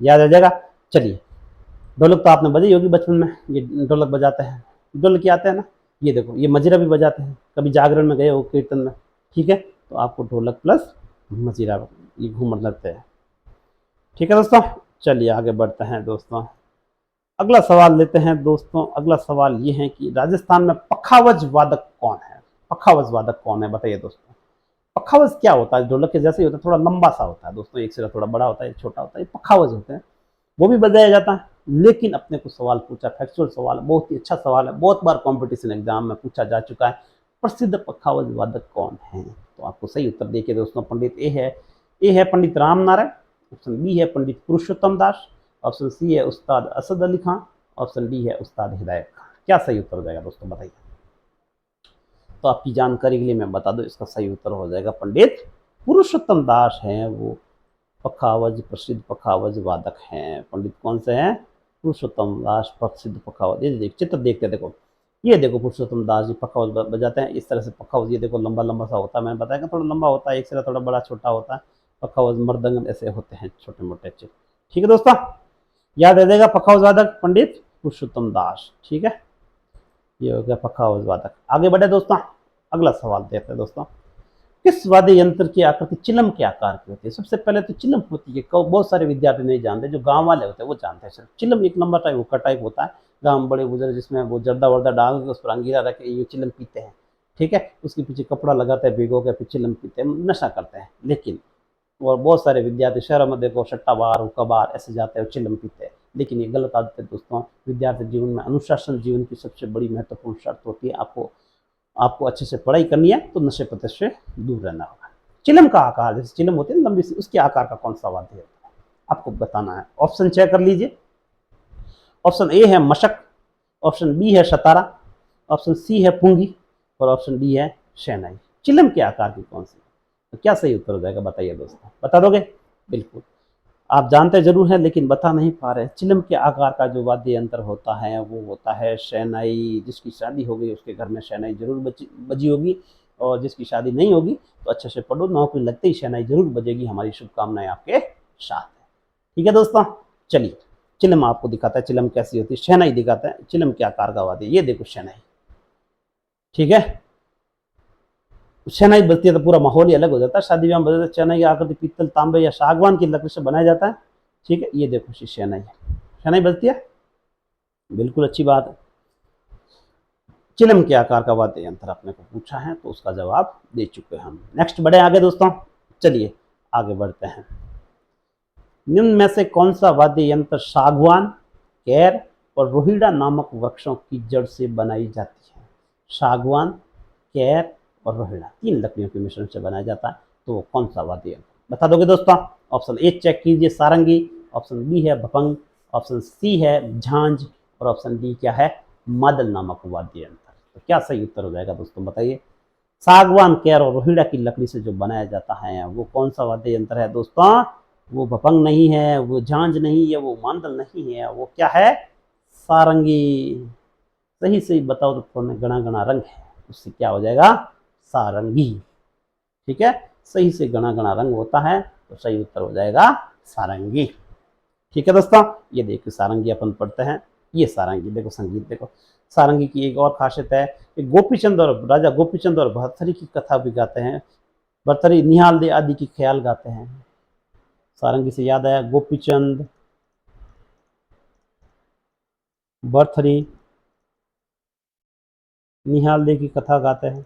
A: याद आ जाएगा। चलिए ढोलक तो आपने बजाई होगी बचपन में, ये ढोलक बजाते हैं, ढोलक के आते हैं ना, ये देखो ये मजीरा भी बजाते हैं, कभी जागरण में गए हो कीर्तन में, ठीक है, तो आपको ढोलक प्लस मजीरा ये घूमर लगते हैं, ठीक है दोस्तों। चलिए आगे बढ़ते हैं दोस्तों, अगला सवाल लेते हैं दोस्तों। अगला सवाल ये है कि राजस्थान में पखावज वादक कौन है, पखावज वादक कौन है, बताइए दोस्तों। पखावज क्या होता है, ढोलक के जैसे ही होता है, थोड़ा लंबा सा होता है दोस्तों, एक सिरा थोड़ा बड़ा होता है एक छोटा होता है, पखावज होते हैं, वो भी बजाया जाता है। लेकिन अपने को सवाल पूछा, फैक्चुअल सवाल, बहुत ही अच्छा सवाल है, बहुत बार कॉम्पिटिशन एग्जाम में पूछा जा चुका है, प्रसिद्ध पखावज वादक कौन है। तो आपको सही उत्तर देखिए दोस्तों, पंडित ए है पंडित राम नारायण, ऑप्शन बी है पंडित पुरुषोत्तम दास, ऑप्शन सी है उस्ताद असद अली खान, ऑप्शन डी है उस्ताद हिदायत खान। क्या सही उत्तर हो जाएगा दोस्तों, बताइए। तो आपकी जानकारी के लिए मैं बता दूं, इसका सही उत्तर हो जाएगा पंडित पुरुषोत्तम दास हैं, वो पखावज प्रसिद्ध पखावज वादक हैं। पंडित कौन से हैं, पुरुषोत्तम दास प्रसिद्ध पखावज। ये देख चित्र देखते देखो, ये देखो पुरुषोत्तम दास जी पखावज बजाते हैं, इस तरह से पखावज, ये देखो लंबा लंबा सा होता है, मैंने बताया कि थोड़ा लंबा होता है, एक सिरा थोड़ा बड़ा छोटा होता है, पखावज मर्दंगन ऐसे होते हैं छोटे मोटे चित्र, ठीक है दोस्तों, याद रह जाएगा पखावज वादक पंडित पुरुषोत्तम दास, ठीक है। ये हो गया पखावज वादक। आगे बढ़े दोस्तों, अगला सवाल देखते हैं दोस्तों, किस वाद्य यंत्र की आकृति चिलम के आकार की होती है। सबसे पहले तो चिलम होती है, बहुत सारे विद्यार्थी नहीं जानते, जो गांव वाले होते हैं वो जानते हैं सिर्फ। चिलम एक लंबा टाइप हुक्का टाइप होता है, गांव में बड़े बुजुर्ग जिसमें वो जर्दा वर्दा डाल के उस पर अंगीरा रख के ये चिलम पीते हैं, ठीक है, उसके पीछे कपड़ा लगाते हैं भिगो के, फिर चिलम पीते हैं, नशा करते हैं। लेकिन और बहुत सारे विद्यार्थी शहरों में देखो सट्टा बार हुक्का बार ऐसे जाते हैं और चिलम पीते हैं, लेकिन ये गलत आदत है दोस्तों। विद्यार्थी जीवन में अनुशासन जीवन की सबसे बड़ी महत्वपूर्ण शर्त होती है। आपको अच्छे से पढ़ाई करनी है तो नशे पते से दूर रहना होगा। चिलम का आकार, जैसे चिलम होती है लंबी सी, उसके आकार का कौन सा वाद्य है आपको बताना है। ऑप्शन चेक कर लीजिए, ऑप्शन ए है मशक, ऑप्शन बी है शतारा, ऑप्शन सी है पुंगी और ऑप्शन डी है शहनाई। चिलम के आकार की कौन सी, तो क्या सही उत्तर हो जाएगा, बताइए दोस्तों, बता दोगे। बिल्कुल आप जानते जरूर हैं लेकिन बता नहीं पा रहे। चिलम के आकार का जो वाद्य यंत्र होता है वो होता है शहनाई। जिसकी शादी हो गई उसके घर में शहनाई जरूर बजी होगी, और जिसकी शादी नहीं होगी तो अच्छे से पढ़ो, नौकरी लगते ही शहनाई जरूर बजेगी। हमारी शुभकामनाएं आपके साथ है, ठीक है दोस्तों। चलिए चिलम आपको दिखाता है चिलम कैसी होती है, शहनाई दिखाता है चिलम के आकार का वाद्य। ये देखो शहनाई, ठीक है, शहनाई बजती है तो पूरा माहौल ही अलग हो जाता है। शादी ब्याह में बजते शहनाई की आकृति पीतल तांबे या सागवान की लकड़ी से बनाया जाता है, ठीक है। ये देखो शहनाई है, शहनाई बजती है, बिल्कुल अच्छी बात है। चिलम के आकार का वाद्य यंत्र आपने को पूछा है तो उसका जवाब दे चुके हैं हम। नेक्स्ट बढ़े आगे दोस्तों, चलिए आगे बढ़ते हैं। निम्न में से कौन सा वाद्य यंत्र सागवान, कैर और रोहिड़ा नामक वृक्षों की जड़ से बनाई जाती है। सागवान, कैर और रोहिड़ा, तीन लकड़ियों के मिश्रण से बनाया जाता है, तो वो कौन सा वाद्य यंत्र बता दोगे दोस्तों। ऑप्शन ए चेक कीजिए सारंगी, ऑप्शन बी है भपंग, ऑप्शन सी है झांझ और ऑप्शन डी क्या है मादल नामक वाद्य यंत्र। तो क्या सही उत्तर हो जाएगा दोस्तों, बताइए। सागवान, कैर और रोहिड़ा की लकड़ी से जो बनाया जाता है वो कौन सा वाद्य यंत्र है दोस्तों। वो भपंग नहीं है, वो झांझ नहीं है, वो मादल नहीं है, वो क्या है सारंगी। सही सही बताओ तो थोड़ा गणा गणा रंग है, उससे क्या हो जाएगा सारंगी, ठीक है। सही से गणा गणा रंग होता है तो सही उत्तर हो जाएगा सारंगी, ठीक है दोस्तों। ये देखिए सारंगी अपन पढ़ते हैं, ये सारंगी देखो, संगीत देखो। सारंगी की एक और खासियत है कि गोपीचंद और राजा गोपीचंद और भर्तृहरि की कथा भी गाते हैं। भर्तृहरि निहाल दे आदि की ख्याल गाते हैं। सारंगी से याद आया, गोपीचंद, भर्तृहरि, निहाल दे की कथा गाते हैं।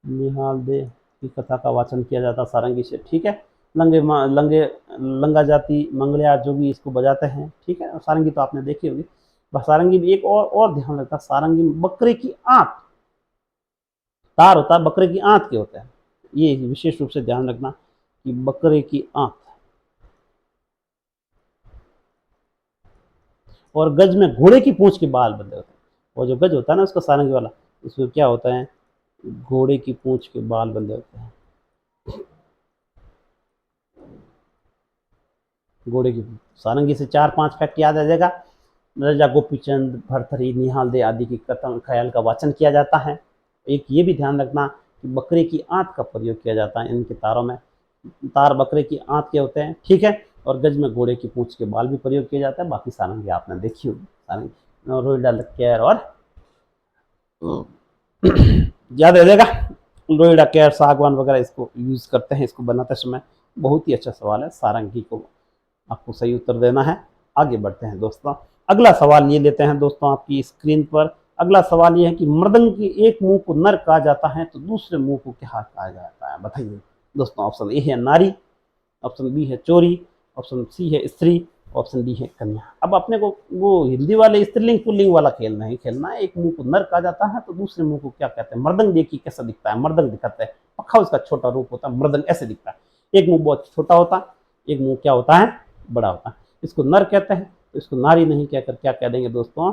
A: निहाल दे की कथा का वाचन किया जाता सारंगी से, ठीक है। लंगे लंगा जाति मंगलियार जोगी इसको बजाते हैं, ठीक है। सारंगी तो आपने देखी होगी। सारंगी में एक और ध्यान रखता, सारंगी में बकरे की आंख तार होता है, बकरे की आंत के होते हैं। ये विशेष रूप से ध्यान रखना कि बकरे की आंत। और गज में घोड़े की पूंछ के बाल बंधे होते हैं। और जो गज होता है ना उसका सारंगी वाला, उसमें क्या होता है, घोड़े की पूंछ के बाल बंधे होते हैं। घोड़े की सारंगी से 4-5 फैक्ट याद आ जाएगा। राजा गोपीचंद, भर्तृहरि, निहाल दे आदि की कथन ख्याल का वाचन किया जाता है। एक ये भी ध्यान रखना कि बकरे की आंत का प्रयोग किया जाता है इनके तारों में। तार बकरे की आंत के होते हैं, ठीक है। और गज में घोड़े की पूंछ के बाल भी प्रयोग किया जाता है। बाकी सारंगी आपने देखी होगी, सारंगी रोहिडा लक्केर और याद रह जाएगा, लोहड़ा केयर सागवान वगैरह इसको यूज करते हैं इसको बनाते समय। बहुत ही अच्छा सवाल है, सारंगी को आपको सही उत्तर देना है। आगे बढ़ते हैं दोस्तों, अगला सवाल ये लेते हैं दोस्तों आपकी स्क्रीन पर। अगला सवाल ये है कि मृदंग के एक मुंह को नर कहा जाता है तो दूसरे मुंह को क्या कहा जाता है, बताइए दोस्तों। ऑप्शन ए है नारी, ऑप्शन बी है चोरी, ऑप्शन सी है स्त्री, ऑप्शन डी है कन्या। अब अपने को वो हिंदी वाले स्त्रीलिंग पुल्लिंग वाला खेल नहीं खेलना है। एक मुंह को नर कहा जाता है तो दूसरे मुंह को क्या कहते हैं। मृदंग देखिए कैसा दिखता है, मृदंग दिखाते हैं, पक्का उसका छोटा रूप होता है, मृदंग ऐसे दिखता है। एक मुंह बहुत छोटा होता है, एक मुंह क्या होता है, बड़ा होता है। इसको नर कहते हैं तो इसको नारी नहीं कहकर क्या कह देंगे दोस्तों,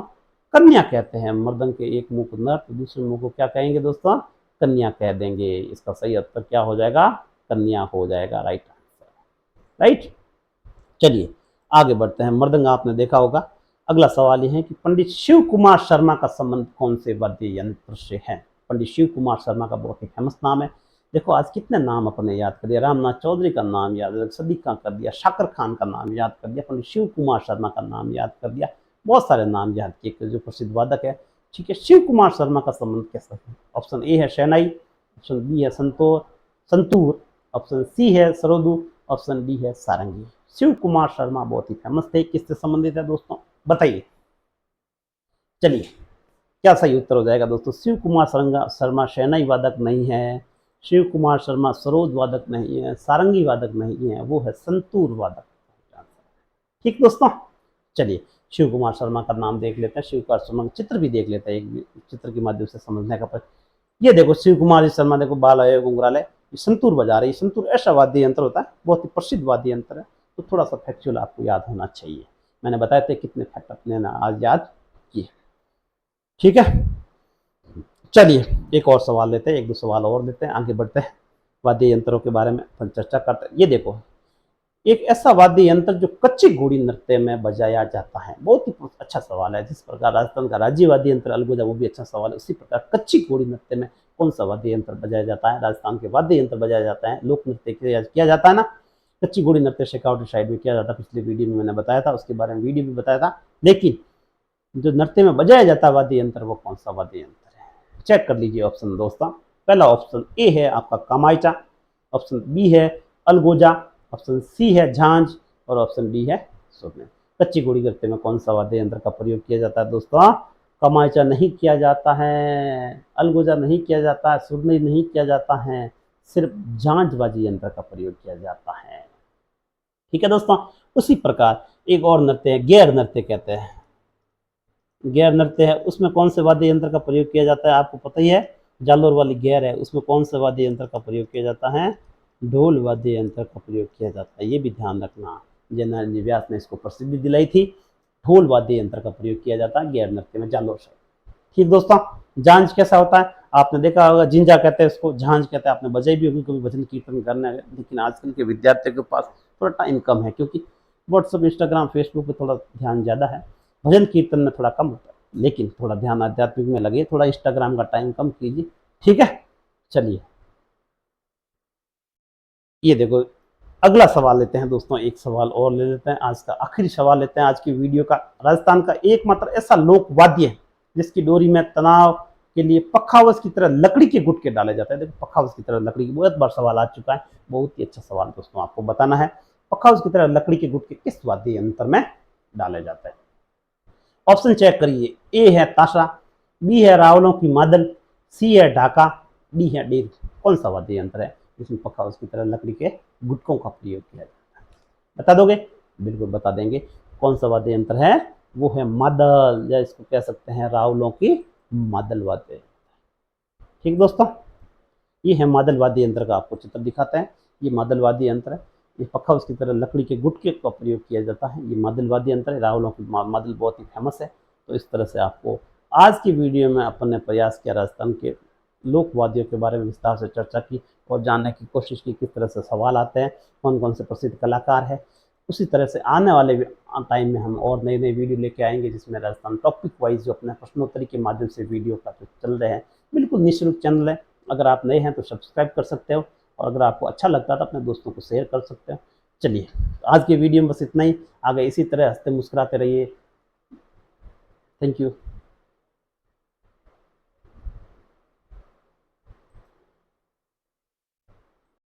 A: कन्या कहते हैं। मृदंग के एक मुंह को नर तो दूसरे मुंह को क्या कहेंगे दोस्तों, कन्या कह देंगे। इसका सही उत्तर क्या हो जाएगा, कन्या हो जाएगा, राइट आंसर, राइट। चलिए आगे बढ़ते हैं। मृदंग आपने देखा होगा। अगला सवाल यह है कि पंडित शिव कुमार शर्मा का संबंध कौन से वाद्य यंत्र से है। पंडित शिव कुमार शर्मा का बहुत ही फेमस नाम है। देखो आज कितने नाम अपने याद कर दिया, रामनाथ चौधरी का नाम याद सदीक का कर दिया, शाकर खान का नाम याद कर दिया, पंडित शिव कुमार शर्मा का नाम याद कर दिया, बहुत सारे नाम याद किए जो प्रसिद्ध वादक है। ठीक है, शिव कुमार शर्मा का संबंध कैसा है। ऑप्शन ए है शहनाई, ऑप्शन बी है संतूर, ऑप्शन सी है सरोदू, ऑप्शन डी है सारंगी। शिव कुमार शर्मा बहुत ही फेमस थे, किससे संबंधित है दोस्तों, बताइए। चलिए क्या सही उत्तर हो जाएगा दोस्तों, शिव कुमार शर्मा शहनाई वादक नहीं है, शिव कुमार शर्मा सरोद वादक नहीं है, सारंगी वादक नहीं है, वो है संतूर वादक। ठीक दोस्तों, चलिए शिव कुमार शर्मा का नाम देख लेते हैं, शिव कुमार शर्मा का चित्र भी देख लेते हैं, एक चित्र के माध्यम से समझने का। ये देखो शिव कुमार शर्मा, देखो बाल आए घुंघराले, संतूर बजा रही है। संतूर ऐसा वाद्य यंत्र होता है, बहुत ही प्रसिद्ध वाद्य यंत्र है। तो थोड़ा सा फैक्चुअल आपको याद होना चाहिए। मैंने बताया था कितने फैक्ट अपने ना आज याद किए, ठीक है। चलिए एक और सवाल लेते हैं, एक दो सवाल और लेते हैं, आगे बढ़ते हैं, वाद्य यंत्रों के बारे में अपन चर्चा करते हैं। ये देखो एक ऐसा वाद्य यंत्र जो कच्ची घोड़ी नृत्य में बजाया जाता है, बहुत ही अच्छा सवाल है। जिस प्रकार राजस्थान का राज्य वाद्य यंत्र अलगोजा, वो भी अच्छा सवाल है। उसी प्रकार कच्ची घोड़ी नृत्य में कौन सा वाद्य यंत्र बजाया जाता है, राजस्थान के वाद्य यंत्र बजाया जाता है, लोक नृत्य किया जाता है ना। कच्ची घोड़ी नृत्य शेखावटी साइड में किया जाता है, पिछले वीडियो में मैंने बताया था, उसके बारे में वीडियो भी बताया था। लेकिन जो नृत्य में बजाया जाता है वाद्य यंत्र, वो कौन सा वाद्य यंत्र है, चेक कर लीजिए ऑप्शन दोस्तों। पहला ऑप्शन ए है आपका कमाइचा, ऑप्शन बी है अलगोजा, ऑप्शन सी है झांझ और ऑप्शन डी है सुरने। कच्ची घोड़ी नृत्य में कौन सा वाद्य यंत्र का प्रयोग किया जाता है दोस्तों, कमाइचा नहीं किया जाता है, अलगोजा नहीं किया जाता है, सुरने नहीं किया जाता है, सिर्फ झांझ वाद्य यंत्र का प्रयोग किया जाता है। ठीक है दोस्तों, उसी प्रकार एक और नृत्य है, गैर नृत्य कहते हैं। गैर नृत्य है, उसमें कौन से वाद्य यंत्र का प्रयोग किया जाता है, आपको पता ही है। जालोर वाली गैर है, उसमें कौन से वाद्य यंत्र का प्रयोग किया जाता है, ढोल वाद्य यंत्र का प्रयोग किया जाता है। ये भी ध्यान रखना, जयनारायण व्यास ने इसको प्रसिद्धि दिलाई थी। ढोल वाद्य यंत्र का प्रयोग किया जाता है गैर नृत्य में, जालोर से। ठीक दोस्तों, झांझ कैसा होता है, आपने देखा होगा, जिंजा कहते हैं उसको, झांझ कहते हैं, आपने बजाई भी होगी कभी भजन कीर्तन करने। लेकिन आजकल के विद्यार्थियों के पास थोड़ा टाइम कम है, क्योंकि व्हाट्सअप, इंस्टाग्राम, फेसबुक पे थोड़ा ध्यान ज़्यादा है, भजन कीर्तन में थोड़ा कम होता है। लेकिन थोड़ा ध्यान आध्यात्मिक में लगे, थोड़ा इंस्टाग्राम का टाइम कम कीजिए, ठीक है। चलिए ये देखो अगला सवाल लेते हैं दोस्तों, एक सवाल और ले लेते हैं, आज का आखिरी सवाल लेते हैं आज की वीडियो का। राजस्थान का एकमात्र ऐसा लोक वाद्य है जिसकी डोरी में तनाव के लिए पखावज की तरह लकड़ी के गुटके डाले जाते हैं। देखो पखावज की तरह लकड़ी की, बहुत बार सवाल आ चुका है, बहुत ही अच्छा सवाल दोस्तों, आपको बताना है पखावज की तरह लकड़ी के गुटके किस वाद्य यंत्र में डाले जाते हैं। ऑप्शन चेक करिए, ए है ताशा, बी है रावलों की मादल, सी है ढाका, डी है डेग। कौन सा वाद्य यंत्र है जिसमें पखावज की तरह लकड़ी के गुटकों का प्रयोग किया जाता है, बता दोगे, बिल्कुल बता देंगे। कौन सा वाद्य यंत्र है, वो है मादल, या इसको कह सकते हैं रावलों की मादल वाद्य। ठीक दोस्तों, ये है मादल वाद्य यंत्र का आपको चित्र दिखाते हैं। ये मादल वाद्य यंत्र है। ये पखा उसकी तरह लकड़ी के गुटके का प्रयोग किया जाता है। ये मादल वाद्य यंत्र है। राहुलों की मादल बहुत ही फेमस है। तो इस तरह से आपको आज की वीडियो में अपन ने प्रयास किया राजस्थान के लोक वाद्यों के बारे में विस्तार से चर्चा की और जानने की कोशिश की किस तरह से सवाल आते हैं, कौन कौन से प्रसिद्ध कलाकार हैं। उसी तरह से आने वाले टाइम में हम और नई नई वीडियो लेके आएंगे, जिसमें राजस्थान टॉपिक वाइज जो अपने प्रश्नोत्तरी के माध्यम से वीडियो का जो चल रहे हैं, बिल्कुल निःशुल्क चैनल है। अगर आप नए हैं तो सब्सक्राइब कर सकते हो, और अगर आपको अच्छा लगता है तो अपने दोस्तों को शेयर कर सकते हो। चलिए, तो आज की वीडियो में बस इतना ही। आगे इसी तरह हंसते मुस्कुराते रहिए। Thank you.